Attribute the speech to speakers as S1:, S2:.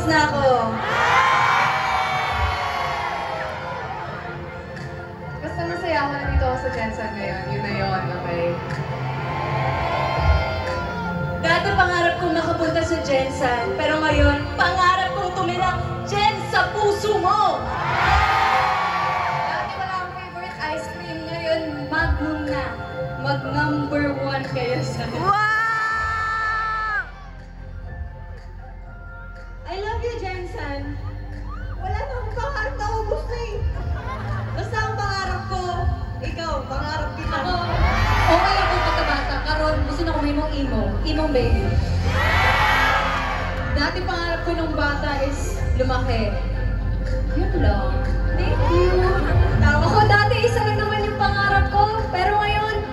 S1: buntis na ako.
S2: Basta masaya ako nandito ako sa Jensen ngayon. Yun na yun, okay?
S1: Dati pangarap kong makapunta sa Jensen, pero ngayon, pangarap kong tumilang Jen sa puso mo!
S2: Dati wala akong favorite ice cream. Ngayon, Magnum na.
S1: Mag-number 1 kayo sa... I love you, Jensen. Wala na akong pangarap na ubos na eh. Basta ang pangarap ko, ikaw, pangarap kita.
S3: Ako, okay ako pagkabata. Karon, gusto na ko imong imo. Imong baby. Dati pangarap ko nung bata is lumaki. Yun lang.
S1: Thank you.
S3: Ako dati isa lang naman yung pangarap ko. Pero ngayon,